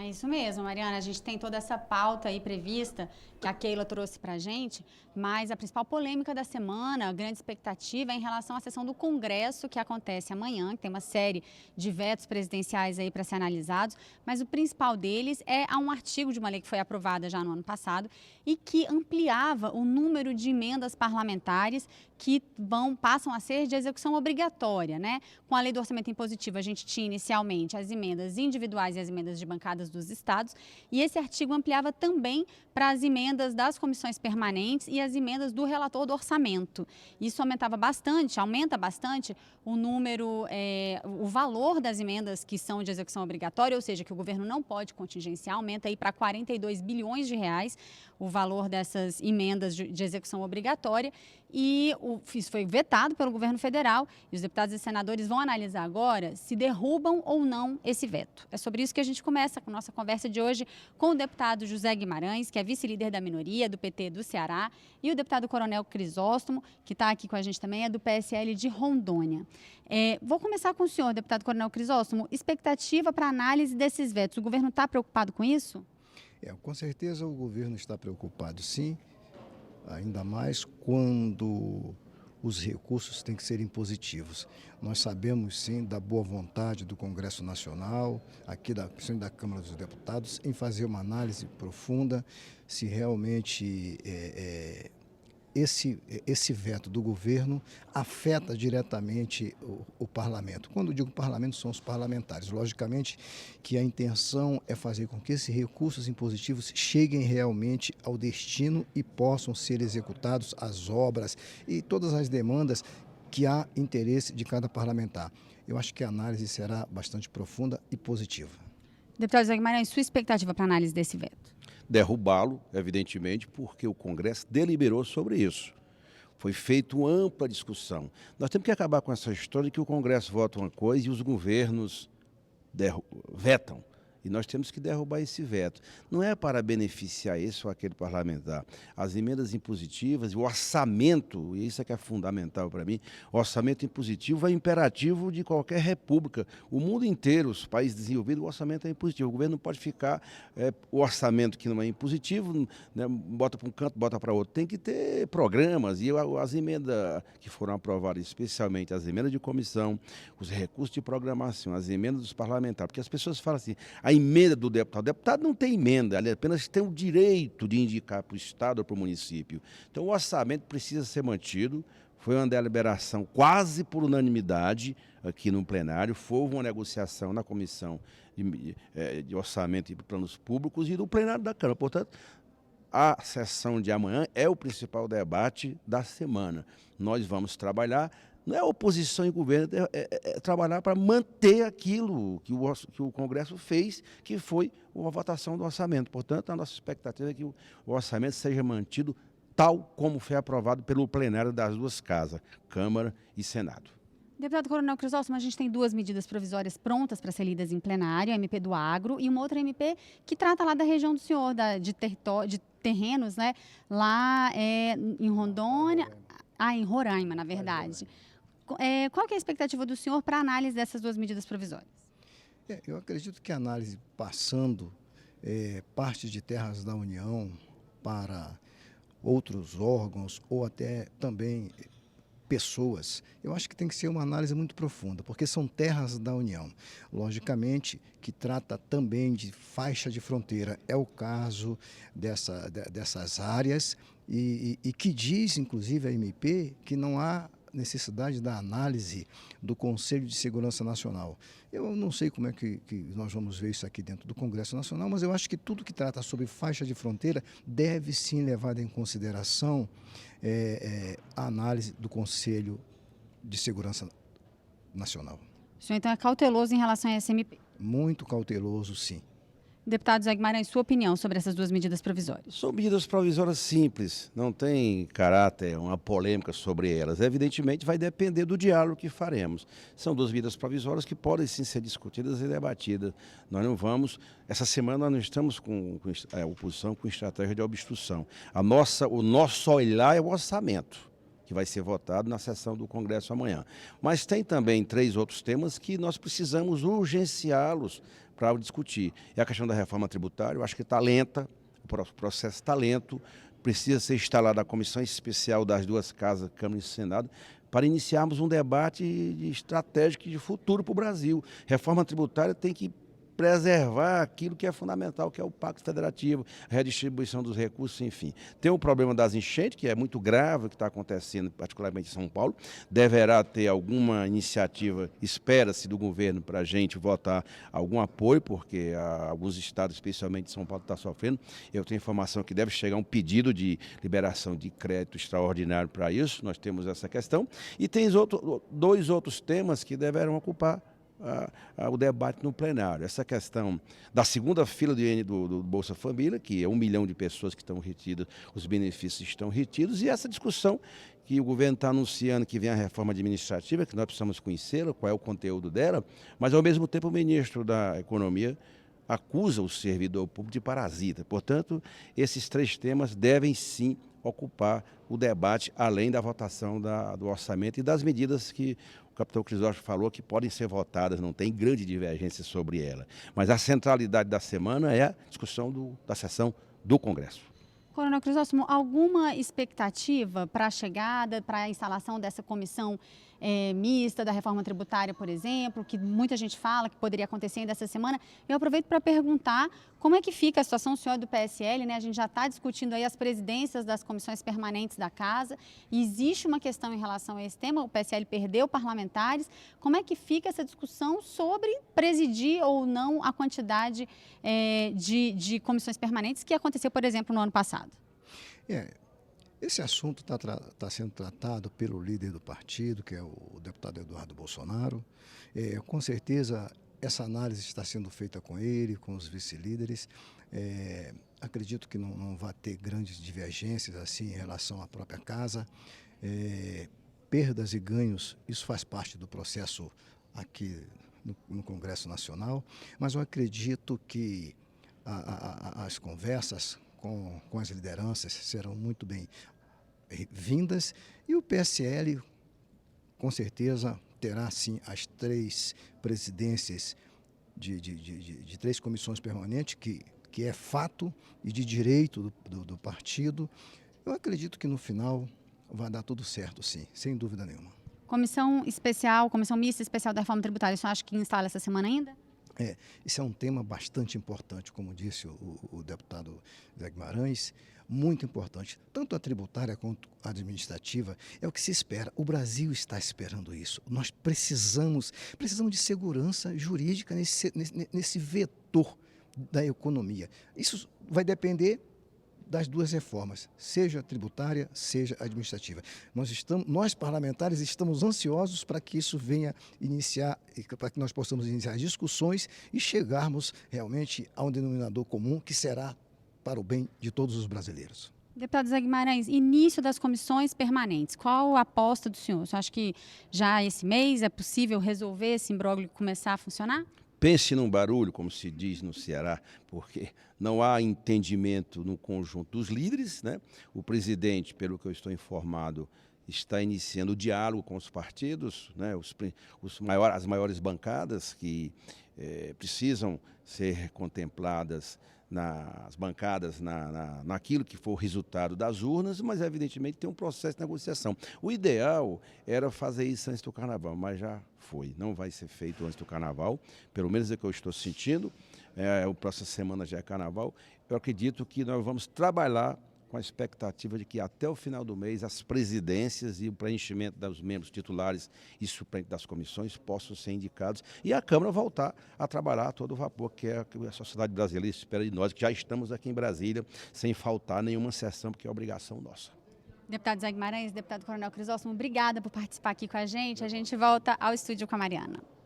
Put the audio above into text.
É isso mesmo, Mariana. A gente tem toda essa pauta aí prevista que a Keila trouxe para a gente, mas a principal polêmica da semana, a grande expectativa é em relação à sessão do Congresso que acontece amanhã, que tem uma série de vetos presidenciais aí para ser analisados, mas o principal deles é um artigo de uma lei que foi aprovada já no ano passado e que ampliava o número de emendas parlamentares que passam a ser de execução obrigatória, né? Com a lei do orçamento impositivo, a gente tinha inicialmente as emendas individuais e as emendas de bancadas dos estados, e esse artigo ampliava também para as emendas das comissões permanentes e as emendas do relator do orçamento. Isso aumenta bastante o número, o valor das emendas que são de execução obrigatória, ou seja, que o governo não pode contingenciar, aumenta aí para 42 bilhões de reais o valor dessas emendas de execução obrigatória, e isso foi vetado pelo governo federal, e os deputados e senadores vão analisar agora se derrubam ou não esse veto. É sobre isso que a gente começa com a nossa conversa de hoje com o deputado José Guimarães, que é vice-líder da minoria do PT do Ceará, e o deputado Coronel Crisóstomo, que está aqui com a gente também, é do PSL de Rondônia. Vou começar com o senhor, deputado Coronel Crisóstomo. Expectativa para análise desses vetos. O governo está preocupado com isso? Com certeza o governo está preocupado, sim, ainda mais quando os recursos têm que ser impositivos. Nós sabemos, sim, da boa vontade do Congresso Nacional, aqui principalmente da Câmara dos Deputados, em fazer uma análise profunda se realmente esse veto do governo afeta diretamente o parlamento. Quando eu digo parlamento, são os parlamentares. Logicamente que a intenção é fazer com que esses recursos impositivos cheguem realmente ao destino e possam ser executados as obras e todas as demandas que há interesse de cada parlamentar. Eu acho que a análise será bastante profunda e positiva. Deputado José Guimarães, sua expectativa para análise desse veto? Derrubá-lo, evidentemente, porque o Congresso deliberou sobre isso. Foi feita uma ampla discussão. Nós temos que acabar com essa história de que o Congresso vota uma coisa e os governos vetam. E nós temos que derrubar esse veto. Não é para beneficiar esse ou aquele parlamentar. As emendas impositivas, o orçamento, e isso é que é fundamental para mim, o orçamento impositivo é imperativo de qualquer república. O mundo inteiro, os países desenvolvidos, o orçamento é impositivo. O governo não pode ficar, o orçamento que não é impositivo, né, bota para um canto, bota para outro. Tem que ter programas. E as emendas que foram aprovadas, especialmente as emendas de comissão, os recursos de programação, as emendas dos parlamentares, porque as pessoas falam assim, a emenda do deputado. O deputado não tem emenda, ele apenas tem o direito de indicar para o Estado ou para o município. Então, o orçamento precisa ser mantido. Foi uma deliberação quase por unanimidade aqui no plenário. Houve uma negociação na Comissão de Orçamento e Planos Públicos e do plenário da Câmara. Portanto, a sessão de amanhã é o principal debate da semana. Nós vamos trabalhar. Não é oposição e governo, é trabalhar para manter aquilo que o Congresso fez, que foi a votação do orçamento. Portanto, a nossa expectativa é que o orçamento seja mantido tal como foi aprovado pelo plenário das duas casas, Câmara e Senado. Deputado Coronel Crisóstomo, a gente tem duas medidas provisórias prontas para ser lidas em plenário, a MP do Agro e uma outra MP que trata lá da região do senhor, de terrenos, né, lá em Rondônia, em Roraima, na verdade. Qual que é a expectativa do senhor para a análise dessas duas medidas provisórias? Eu acredito que a análise passando parte de terras da União para outros órgãos ou até também pessoas, eu acho que tem que ser uma análise muito profunda, porque são terras da União. Logicamente que trata também de faixa de fronteira, é o caso dessas áreas e que diz, inclusive, a MP, que não há necessidade da análise do Conselho de Segurança Nacional. Eu não sei como é que nós vamos ver isso aqui dentro do Congresso Nacional, mas eu acho que tudo que trata sobre faixa de fronteira deve sim levar em consideração a análise do Conselho de Segurança Nacional. O senhor então é cauteloso em relação a essa MP? Muito cauteloso, sim. Deputado José Guimarães, sua opinião sobre essas duas medidas provisórias? São medidas provisórias simples, não tem caráter, uma polêmica sobre elas. Evidentemente, vai depender do diálogo que faremos. São duas medidas provisórias que podem sim ser discutidas e debatidas. Nós não vamos... Essa semana nós não estamos com a oposição com estratégia de obstrução. O nosso olhar é o orçamento, que vai ser votado na sessão do Congresso amanhã. Mas tem também 3 outros temas que nós precisamos urgenciá-los para discutir. E a questão da reforma tributária, eu acho que está lenta, o processo está lento, precisa ser instalada a comissão especial das duas casas, Câmara e Senado, para iniciarmos um debate estratégico de futuro para o Brasil. Reforma tributária tem que preservar aquilo que é fundamental, que é o Pacto Federativo, a redistribuição dos recursos, enfim. Tem o problema das enchentes, que é muito grave, o que está acontecendo, particularmente em São Paulo. Deverá ter alguma iniciativa, espera-se, do governo para a gente votar algum apoio, porque alguns estados, especialmente São Paulo, está sofrendo. Eu tenho informação que deve chegar um pedido de liberação de crédito extraordinário para isso, nós temos essa questão. E tem dois outros temas que deverão ocupar o debate no plenário. Essa questão da segunda fila do Bolsa Família, que é 1 milhão de pessoas que estão retidas, os benefícios estão retidos, e essa discussão que o governo está anunciando que vem a reforma administrativa, que nós precisamos conhecê-la, qual é o conteúdo dela, mas ao mesmo tempo o ministro da Economia acusa o servidor público de parasita. Portanto, esses três temas devem sim ocupar o debate, além da votação do orçamento e das medidas que o capitão Crisóstomo falou que podem ser votadas, não tem grande divergência sobre ela. Mas a centralidade da semana é a discussão da sessão do Congresso. Coronel Crisóstomo, alguma expectativa para a chegada, para a instalação dessa comissão mista da reforma tributária, por exemplo, que muita gente fala que poderia acontecer ainda essa semana? Eu aproveito para perguntar como é que fica a situação, o senhor do PSL, né? A gente já está discutindo aí as presidências das comissões permanentes da Casa, e existe uma questão em relação a esse tema, o PSL perdeu parlamentares. Como é que fica essa discussão sobre presidir ou não a quantidade de comissões permanentes que aconteceu, por exemplo, no ano passado? Esse assunto está sendo tratado pelo líder do partido, que é o deputado Eduardo Bolsonaro. Com certeza, essa análise está sendo feita com ele, com os vice-líderes. Acredito que não vai ter grandes divergências assim em relação à própria casa. Perdas e ganhos, isso faz parte do processo aqui no Congresso Nacional, mas eu acredito que as conversas com as lideranças serão muito bem-vindas, e o PSL, com certeza, terá, sim, as 3 presidências de 3 comissões permanentes, que é fato e de direito do partido. Eu acredito que, no final, vai dar tudo certo, sim, sem dúvida nenhuma. Comissão especial, comissão mista especial da reforma tributária, você acha que instala essa semana ainda? Isso é um tema bastante importante, como disse o deputado Zé Guimarães, muito importante. Tanto a tributária quanto a administrativa é o que se espera. O Brasil está esperando isso. Nós precisamos de segurança jurídica nesse vetor da economia. Isso vai depender das 2 reformas, seja tributária, seja administrativa. Nós parlamentares estamos ansiosos para que isso venha iniciar, para que nós possamos iniciar discussões e chegarmos realmente a um denominador comum que será para o bem de todos os brasileiros. Deputado Zé Guimarães, início das comissões permanentes, qual a aposta do senhor? Você acha que já esse mês é possível resolver esse imbróglio e começar a funcionar? Pense num barulho, como se diz no Ceará, porque não há entendimento no conjunto dos líderes, né? O presidente, pelo que eu estou informado, está iniciando o diálogo com os partidos, né? As maiores bancadas que precisam ser contempladas nas bancadas, naquilo que for o resultado das urnas, mas evidentemente tem um processo de negociação. O ideal era fazer isso antes do Carnaval, mas já foi. Não vai ser feito antes do Carnaval, pelo menos é o que eu estou sentindo. O próxima semana já é Carnaval. Eu acredito que nós vamos trabalhar com a expectativa de que até o final do mês as presidências e o preenchimento dos membros titulares e suplentes das comissões possam ser indicados e a Câmara voltar a trabalhar a todo vapor, que é o que a sociedade brasileira espera de nós, que já estamos aqui em Brasília sem faltar nenhuma sessão, porque é obrigação nossa. Deputado Zé Guimarães, deputado Coronel Crisóstomo, obrigada por participar aqui com a gente. A gente volta ao estúdio com a Mariana.